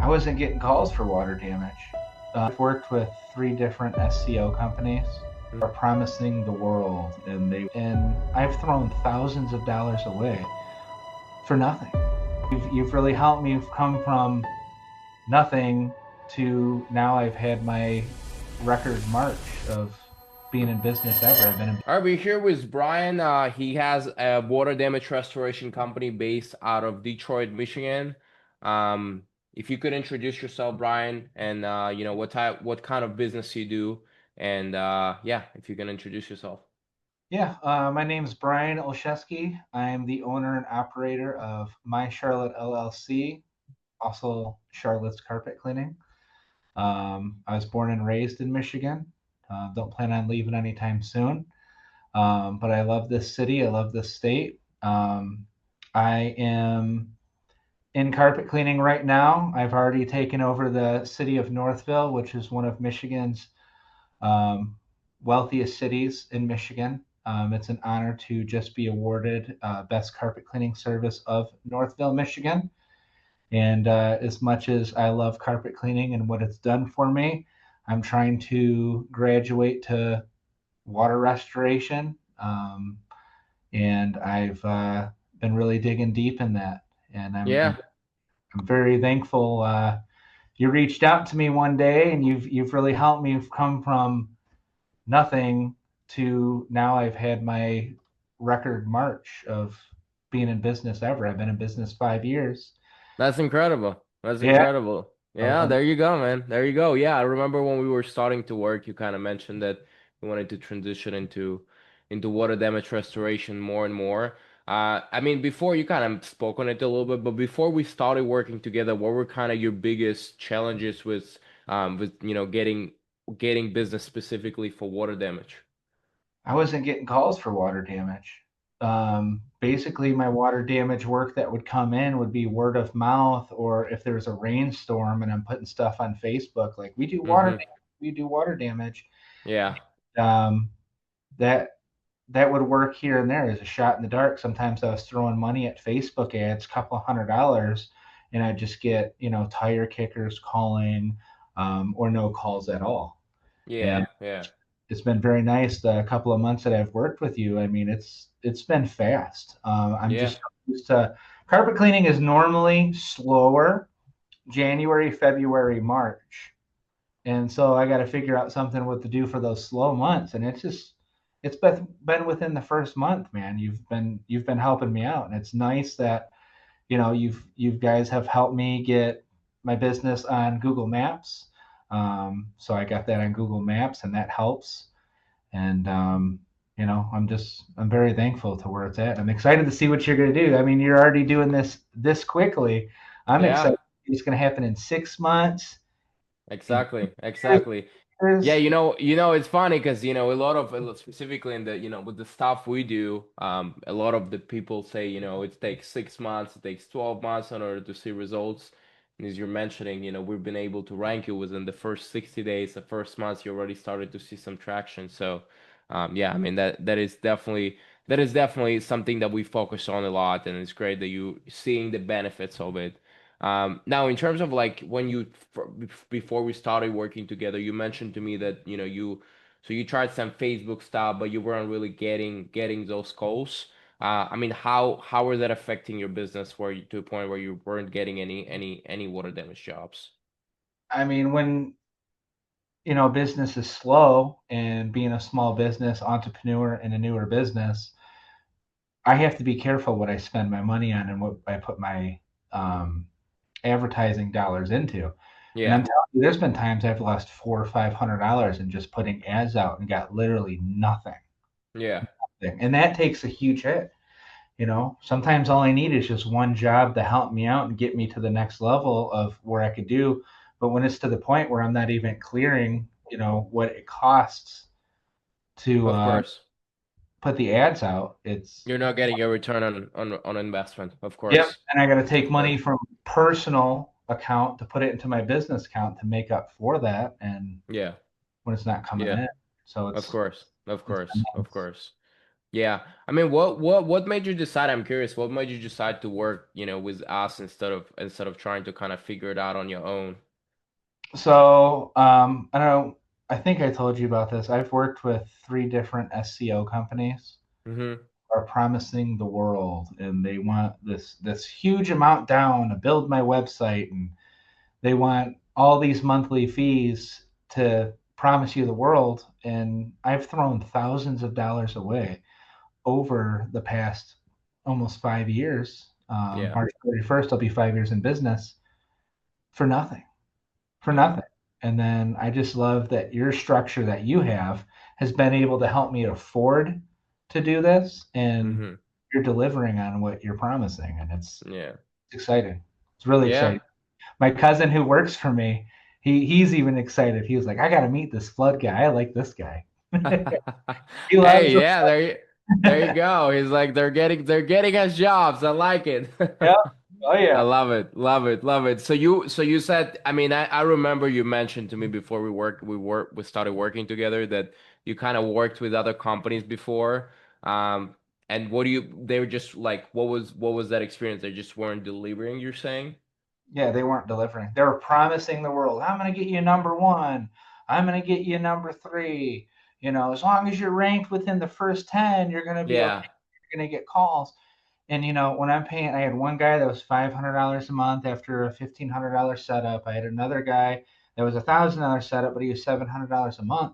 I wasn't getting calls for water damage. I've worked with 3 different SEO companies Mm. who are promising the world, and I've thrown thousands of dollars away for nothing. You've really helped me come from nothing to now I've had my record march of being in business ever. I've been in. All right, we're here with Brian. He has a water damage restoration company based out of Detroit, Michigan. If you could introduce yourself, Brian, and what kind of business you do, and yeah, if you can introduce yourself. Yeah, my name's Brian Olszewski. I'm the owner and operator of My Charlotte LLC, also Charlotte's Carpet Cleaning. I was born and raised in Michigan. Don't plan on leaving anytime soon. But I love this city. I love this state. I am in carpet cleaning right now. I've already taken over the city of Northville, which is one of Michigan's um, wealthiest cities in Michigan. It's an honor to just be awarded Best Carpet Cleaning Service of Northville, Michigan. And as much as I love carpet cleaning and what it's done for me, I'm trying to graduate to water restoration. And I've been really digging deep in that. And Yeah, I'm very thankful. You reached out to me one day, and you've really helped me come from nothing to now I've had my record march of being in business ever. I've been in business 5 years. that's incredible. That's Yeah. incredible. So Yeah, there you go, man. There you go. Yeah, I remember when we were starting to work, you kind of mentioned that you wanted to transition into water damage restoration more and more. I mean, before you kind of spoke on it a little bit, but before we started working together, what were kind of your biggest challenges with getting business specifically for water damage? I wasn't getting calls for water damage. Basically, my water damage work that would come in would be word of mouth, or if there's a rainstorm and I'm putting stuff on Facebook, like Mm-hmm. we do water damage. Yeah. Um, that that would work here and there as a shot in the dark. Sometimes I was throwing money at Facebook ads, couple $100, and I'd just get tire kickers calling, or no calls at all. And Yeah. Yeah. it's been very nice the couple of months that I've worked with you. I mean, it's been fast. I'm Yeah. just used to carpet cleaning is normally slower January, February, March. And so I got to figure out something what to do for those slow months. And it's been within the first month, man. You've been helping me out. And it's nice that, you guys have helped me get my business on Google Maps. So I got that on Google Maps, and that helps. And I'm very thankful to where it's at. I'm excited to see what you're going to do. I mean, you're already doing this quickly. I'm Yeah. excited. It's going to happen in 6 months, in Exactly. years. Exactly. Yeah, it's funny because a lot of specifically in the with the stuff we do, a lot of the people say it takes 6 months, it takes 12 months in order to see results. And as you're mentioning, we've been able to rank you within the first 60 days, the first month you already started to see some traction. So, yeah, I mean that is definitely something that we focus on a lot, and it's great that you seeing the benefits of it. Now, in terms of like before we started working together, you mentioned to me that you tried some Facebook stuff, but you weren't really getting those calls. I mean, how are that affecting your business where to a point where you weren't getting any water damage jobs? I mean, when business is slow, and being a small business entrepreneur in a newer business, I have to be careful what I spend my money on and what I put my um, advertising dollars into. And Yeah, I'm telling you, there's been times I've lost $400 or $500 in just putting ads out and got literally nothing. yeah, And that takes a huge hit. Sometimes all I need is just one job to help me out and get me to the next level of where I could do. But when it's to the point where I'm not even clearing, what it costs to of course. put the ads out, it's You're not getting a return on investment, of yep. course, And I got to take of money course. from personal account to put it into my business account to make up for that. And Yeah, when it's not coming yeah, in, so of it's course, of it's been course, of nice. course. Yeah. I mean, what made you decide? I'm curious, what made you decide to work, with us instead of trying to kind of figure it out on your own? So, I don't know. I think I told you about this. I've worked with three different SEO companies Mm-hmm. who are promising the world, and they want this huge amount down to build my website, and they want all these monthly fees to promise you the world. And I've thrown thousands of dollars away over the past almost 5 years. Yeah. March 31st, I'll be 5 years in business for nothing, for Yeah. nothing. And then I just love that your structure that you have has been able to help me afford to do this. And Mm-hmm. you're delivering on what you're promising. And it's Yeah. exciting. It's really Yeah. exciting. My cousin who works for me, he's even excited. He was like, I got to meet this flood guy. I like this guy. He loves Hey, them. yeah, there you go. He's like they're getting us jobs. I like it. Yeah. Oh I yeah. love it, love it, love it. So you said, I mean, I remember you mentioned to me before we started working together that you kind of worked with other companies before. Um, and they were just like, what was that experience? They just weren't delivering, you're saying? Yeah, they weren't delivering. They were promising the world, I'm going to get you number one. I'm going to get you number three. As long as you're ranked within the first 10, you're going to be okay. Yeah. You're going to get calls. And, when I'm paying, I had one guy that was $500 a month after a $1,500 setup. I had another guy that was $1,000 setup, but he was $700 a month.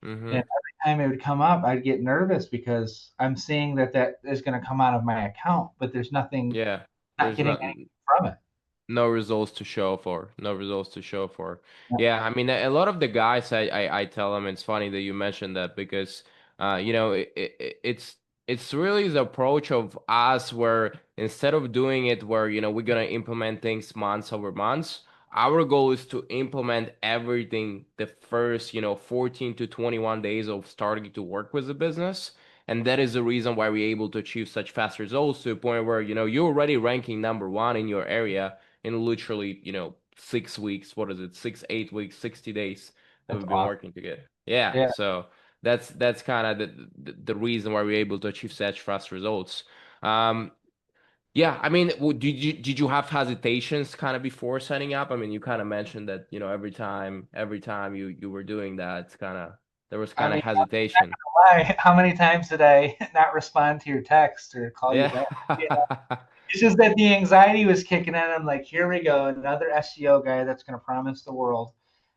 And Mm-hmm. every time it would come up, I'd get nervous because I'm seeing that is going to come out of my account, but there's nothing, Yeah. not There's getting not. anything from it. No results to show for. No results to show for. Yeah, I mean, a lot of the guys, I tell them it's funny that you mentioned that because, it's really the approach of us where instead of doing it where, we're gonna implement things months over months, our goal is to implement everything the first, 14 to 21 days of starting to work with the business. And that is the reason why we're able to achieve such fast results to a point where, you're already ranking number one in your area in literally, 6 weeks. What is it? 6, 8 weeks, 60 days that That's we've been awesome. working together. Yeah. Yeah. So that's kind of the reason why we're able to achieve such fast results. Um, yeah, I mean, did you have hesitations kind of before signing up? I mean, you kind of mentioned that, every time you were doing that, kind of there was I kind of mean, hesitation. why? How many times did I not respond to your text or call you Yeah. back? It's just that the anxiety was kicking in. I'm like, here we go, another SEO guy that's going to promise the world,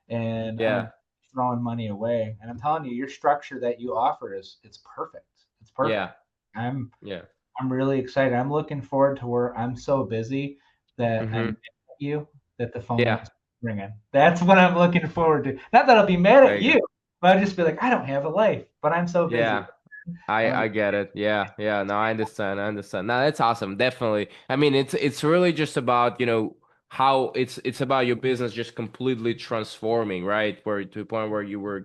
and I'm Yeah. throwing money away. And I'm telling you, your structure that you offer it's perfect. It's perfect. Yeah. I'm Yeah. I'm really excited. I'm looking forward to where I'm so busy that I'm mad Mm-hmm. at you that the phone Yeah. won't stop ringing. That's what I'm looking forward to. Not that I'll be mad There at you you, go. but I'll just be like, I don't have a life, but I'm so busy. Yeah. I I'm I get it. Yeah, yeah. No, I understand. I understand. No, that's awesome. Definitely. I mean, it's really just about, how it's about your business just completely transforming, right? Where to a point where you were,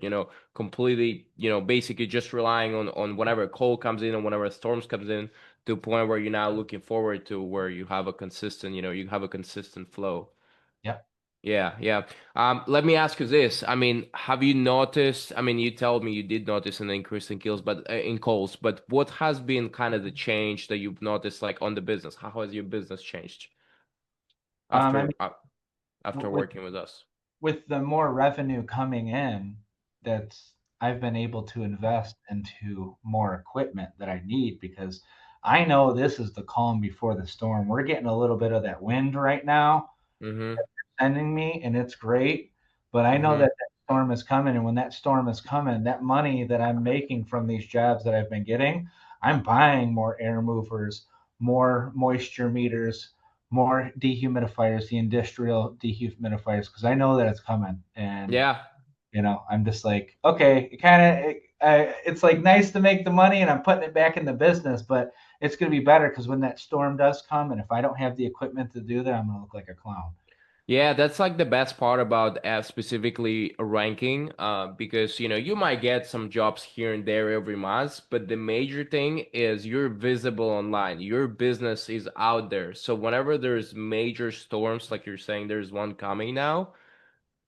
completely, basically just relying on whenever a cold comes in or whenever a storms comes in to a point where you're now looking forward to where you have a consistent flow. Yep. Yeah, yeah. Let me ask you this. I mean, have you noticed? I mean, you told me you did notice an increase in kills, but in calls. But what has been kind of the change that you've noticed, like on the business? How has your business changed I mean, after with working with us? the more revenue coming in, that's I've been able to invest into more equipment that I need because I know this is the calm before the storm. We're getting a little bit of that wind right now Mm-hmm. sending me, and it's great. But I know Mm-hmm. that storm is coming, and when that storm is coming, that money that I'm making from these jobs that I've been getting, I'm buying more air movers, more moisture meters, more dehumidifiers, the industrial dehumidifiers, because I know that it's coming. And Yeah. I'm just like, okay, it's like nice to make the money, and I'm putting it back in the business, but it's going to be better because when that storm does come, and if I don't have the equipment to do that, I'm going to look like a clown. Yeah, that's like the best part about specifically ranking, because you might get some jobs here and there every month, but the major thing is you're visible online. Your business is out there. So whenever there's major storms, like you're saying, there's one coming now,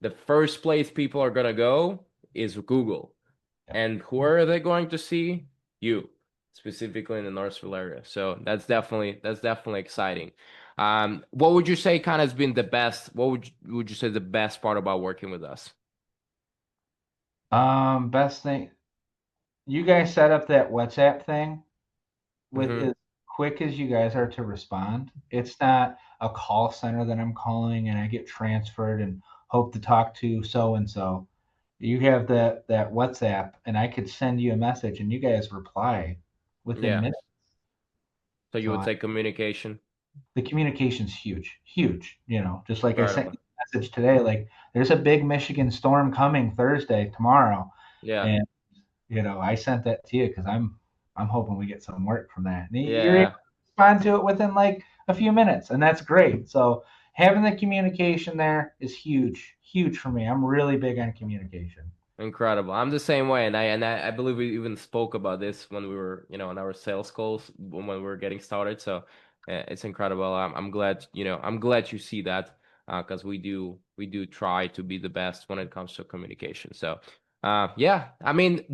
the first place people are gonna go is Google. Yep. And who are they going to see? You. specifically in the Northville area. So that's definitely exciting. What would you say kind of has been the best? What would you say the best part about working with us? Best thing, you guys set up that WhatsApp thing with Hmm. as quick as you guys are to respond. It's not a call center that I'm calling and I get transferred and hope to talk to so and so. You have that WhatsApp and I could send you a message and you guys reply within Yeah. minutes. So you So would say communication. the communication's huge, huge. Just like I sent Incredible. you a message today, like there's a big Michigan storm coming Thursday, tomorrow. Yeah. And I sent that to you because I'm hoping we get some work from that. And you're able Yeah. to respond to it within like a few minutes, and that's great. So having the communication there is huge, huge for me. I'm really big on communication. Incredible. I'm the same way, and I believe we even spoke about this when we were, on our sales calls when we were getting started. So it's incredible. I'm glad, I'm glad you see that because we do try to be the best when it comes to communication. So yeah, I mean,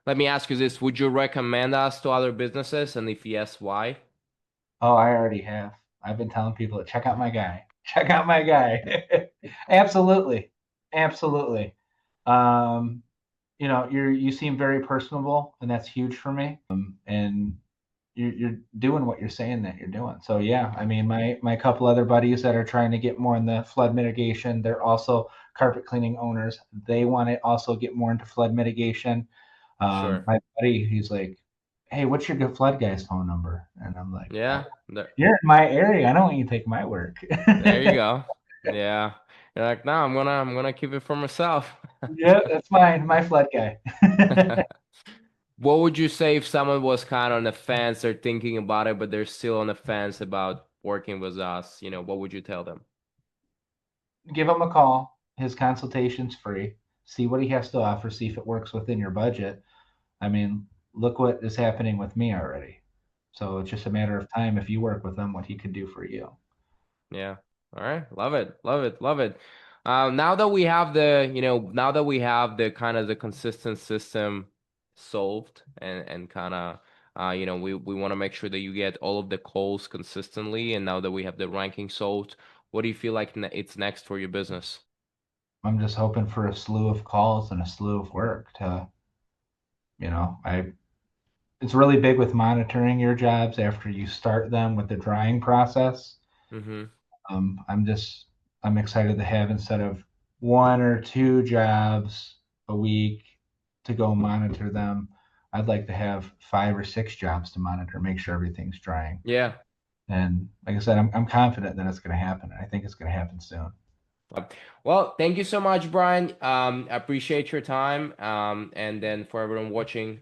let me ask you this, would you recommend us to other businesses? And if yes, why? Oh, I already have. I've been telling people to check out my guy. Check out my guy. Absolutely, absolutely. Um, you seem very personable, and that's huge for me. And you're doing what you're saying that you're doing. So yeah, I mean, my couple other buddies that are trying to get more in the flood mitigation, they're also carpet cleaning owners. They want to also get more into flood mitigation. Sure. My buddy, he's like, "Hey, what's your good flood guy's phone number?" And I'm like, Yeah. "You're in my area. I don't want you to take my work." There you go. Yeah. You're like, no, I'm gonna keep it for myself. Yeah, that's mine, my flood guy. What would you say if someone was kind of on the fence, they're thinking about it, but they're still on the fence about working with us? What would you tell them? Give him a call. His consultation's free. See what he has to offer. See if it works within your budget. I mean, look what is happening with me already. So it's just a matter of time if you work with him, what he could do for you. Yeah. All right. Love it. Love it. Love it. Now that we have the kind of the consistent system solved and kind of, we want to make sure that you get all of the calls consistently. And now that we have the ranking solved, what do you feel like it's next for your business? I'm just hoping for a slew of calls and a slew of work to, I it's really big with monitoring your jobs after you start them with the drying process. Mm-hmm. I'm just I'm excited to have instead of one or two jobs a week to go monitor them. I'd like to have 5 or 6 jobs to monitor, make sure everything's drying. Yeah. And like I said, I'm confident that it's going to happen. I think it's going to happen soon. Well, thank you so much, Brian. I appreciate your time. And then for everyone watching,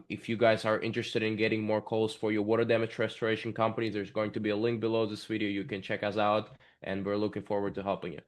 if you guys are interested in getting more calls for your water damage restoration companies, there's going to be a link below this video. You can check us out, and we're looking forward to helping you.